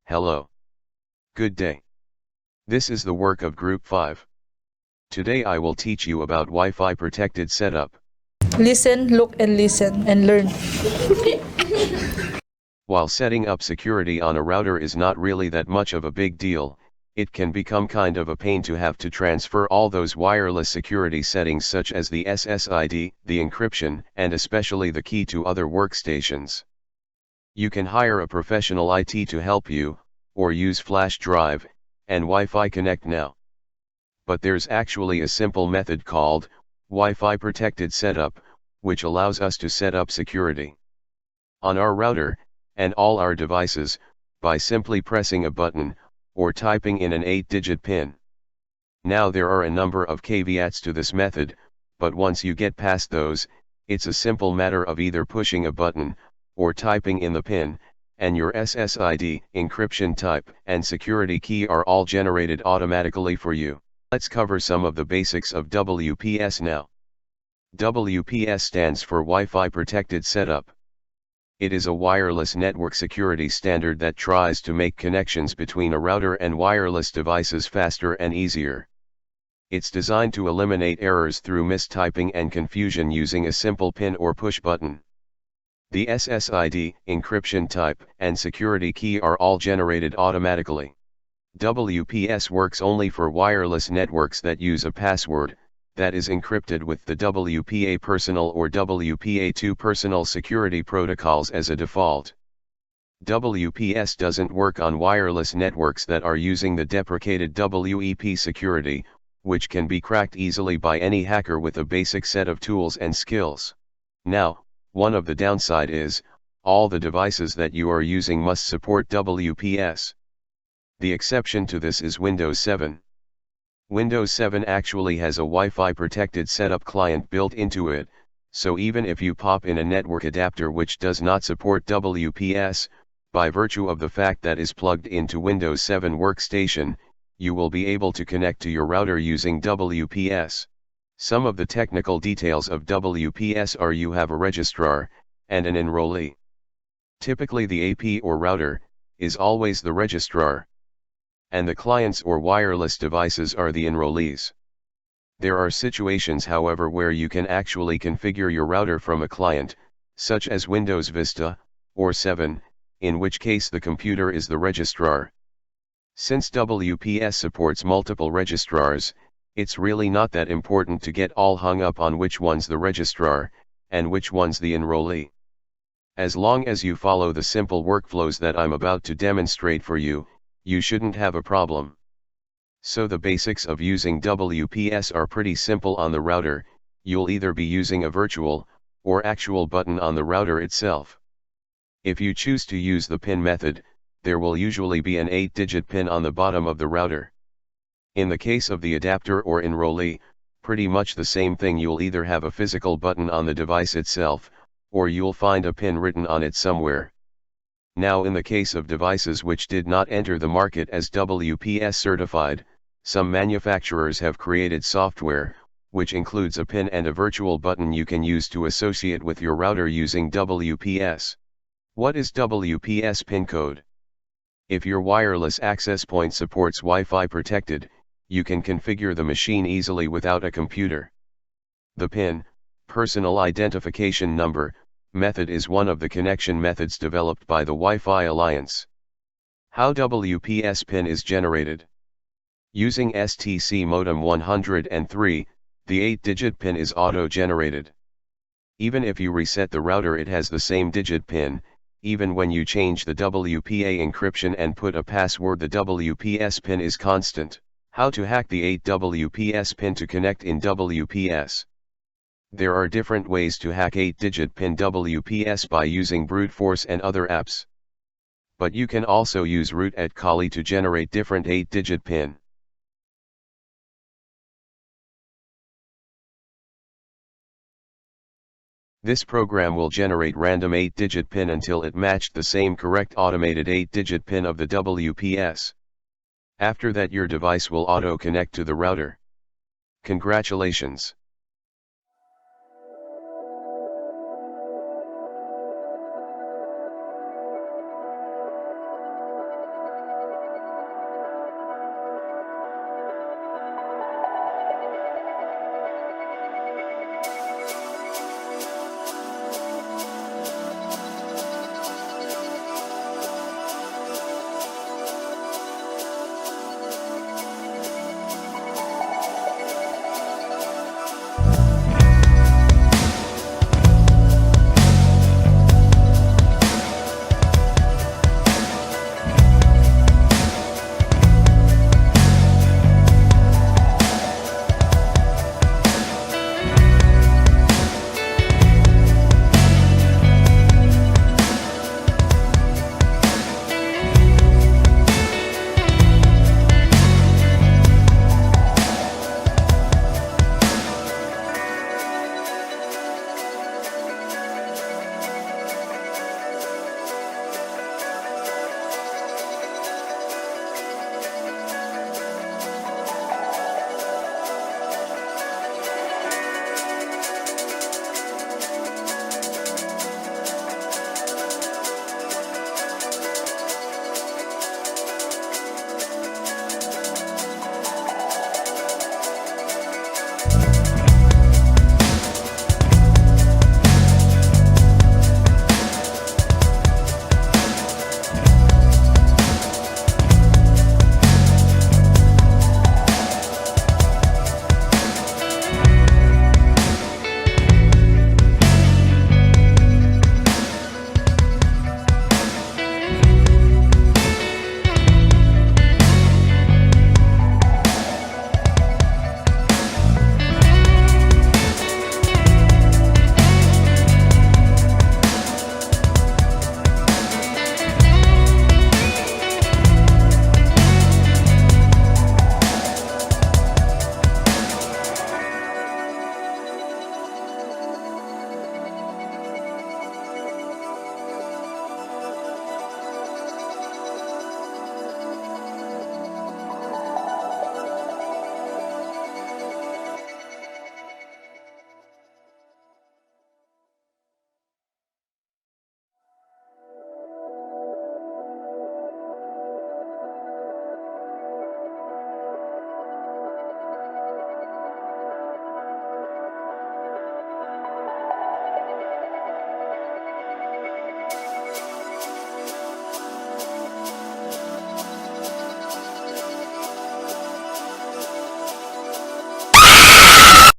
Hello. Good day. This is the work of Group 5. Today I will teach you about Wi-Fi protected setup. Listen, look, and listen, and learn. While setting up security on a router is not really that much of a big deal, it can become kind of a pain to have to transfer all those wireless security settings such as the SSID, the encryption, and especially the key to other workstations. You can hire a professional IT to help you, or use flash drive, and Wi-Fi Connect now. But there's actually a simple method called Wi-Fi protected setup, which allows us to set up security on our router, and all our devices, by simply pressing a button, or typing in an 8-digit PIN. Now there are a number of caveats to this method, but once you get past those, it's a simple matter of either pushing a button, or typing in the PIN, and your SSID, encryption type, and security key are all generated automatically for you. Let's cover some of the basics of WPS now. WPS stands for Wi-Fi Protected Setup. It is a wireless network security standard that tries to make connections between a router and wireless devices faster and easier. It's designed to eliminate errors through mistyping and confusion using a simple PIN or push button. The SSID, encryption type, and security key are all generated automatically. WPS works only for wireless networks that use a password that is encrypted with the WPA personal or WPA2 personal security protocols as a default. WPS doesn't work on wireless networks that are using the deprecated WEP security, which can be cracked easily by any hacker with a basic set of tools and skills. Now, one of the downside is, all the devices that you are using must support WPS. The exception to this is Windows 7. Windows 7 actually has a Wi-Fi protected setup client built into it, so even if you pop in a network adapter which does not support WPS, by virtue of the fact that is plugged into Windows 7 workstation, you will be able to connect to your router using WPS. Some of the technical details of WPS are: you have a registrar, and an enrollee. Typically the AP or router is always the registrar, and the clients or wireless devices are the enrollees. There are situations, however, where you can actually configure your router from a client, such as Windows Vista, or 7, in which case the computer is the registrar. Since WPS supports multiple registrars, it's really not that important to get all hung up on which one's the registrar, and which one's the enrollee. As long as you follow the simple workflows that I'm about to demonstrate for you, you shouldn't have a problem. So the basics of using WPS are pretty simple. On the router, you'll either be using a virtual, or actual button on the router itself. If you choose to use the PIN method, there will usually be an 8-digit PIN on the bottom of the router. In the case of the adapter or enrollee, pretty much the same thing. You'll either have a physical button on the device itself, or you'll find a PIN written on it somewhere. Now, in the case of devices which did not enter the market as WPS certified, some manufacturers have created software, which includes a PIN and a virtual button you can use to associate with your router using WPS. What is WPS PIN code? If your wireless access point supports Wi-Fi protected, you can configure the machine easily without a computer. The PIN, personal identification number, method is one of the connection methods developed by the Wi-Fi Alliance. How WPS PIN is generated? Using STC modem 103, the 8-digit PIN is auto-generated. Even if you reset the router, it has the same digit PIN. Even when you change the WPA encryption and put a password, the WPS PIN is constant. How to hack the 8 WPS PIN to connect in WPS? There are different ways to hack 8-digit PIN WPS by using brute force and other apps. But you can also use root at Kali to generate different 8-digit PIN. This program will generate random 8-digit PIN until it matched the same correct automated 8-digit PIN of the WPS. After that, your device will auto-connect to the router. Congratulations!